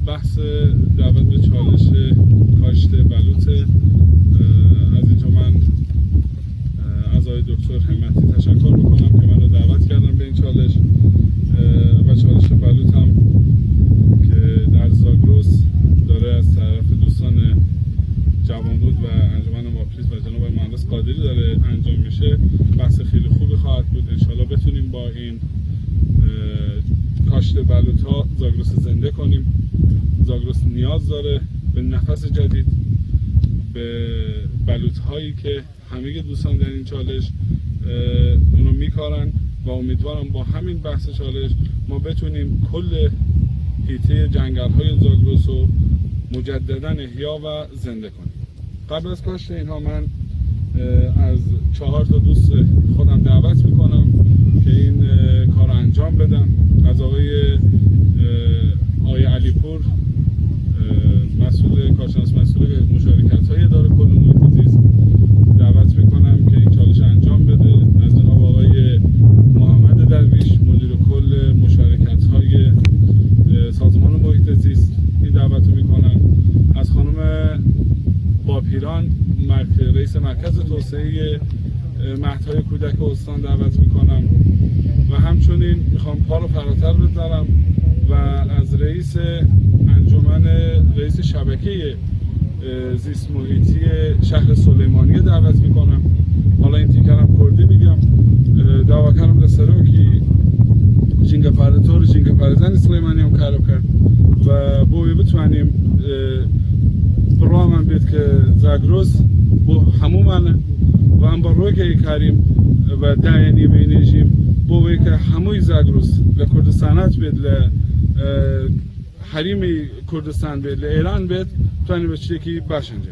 بحث دعوت به چالش کاشت بلوط. از اینجا من از آقای دکتر همتی تشکر میکنم که من رو دعوت کردن به این چالش و چالش بلوط هم که در زاگرس داره از طرف دوستان جوانرود و انجمن ماپریز و جناب مهندس قادری داره انجام میشه. بحث خیلی خوبی خواهد بود. انشالله بتونیم با این کاشت بلوط ها زاگرس زنده کنیم. زاگرس نیاز داره به نفس جدید، به بلوط هایی که همه دوستان در این چالش اونو میکارن و امیدوارم با همین بحث چالش ما بتونیم کل حیطه جنگل های زاگرس رو مجددا احیا و زنده کنیم. قبل از کاشت اینها من از 4 تا دوست خودم دعوت میکنم که این کار انجام بدن. از آقای علیپور مسئول کارشناس مسئول مشارکت های اداره کل محیط زیست دعوت میکنم که این چالش انجام بده. از جناب آقای محمد درویش مدیر کل مشارکت های سازمان محیط زیست این دعوت رو میکنم. از خانم باپیران رئیس مرکز توسعه مهدهای کودک استان دعوت میکنم و همچنین میخوام پا رو فراتر بذارم و از رئیس انجمن رئیس شبکه زیست محیطی شهر سلیمانیه دعوت میکنم. حالا این تیکرم کردی میگم دعوتم دسترو که جنگ پارتور جنگ پارزن سلیمانی هم کارو کرد و بوی بتوانیم برنامه بید که زاگرس بو همومانه و هم با روی که کاریم و داینی بینیجیم بوی که هموی زاگرس لکردستانات بید حریم کردستان بید ایران بید توانی بچه که باشنجه.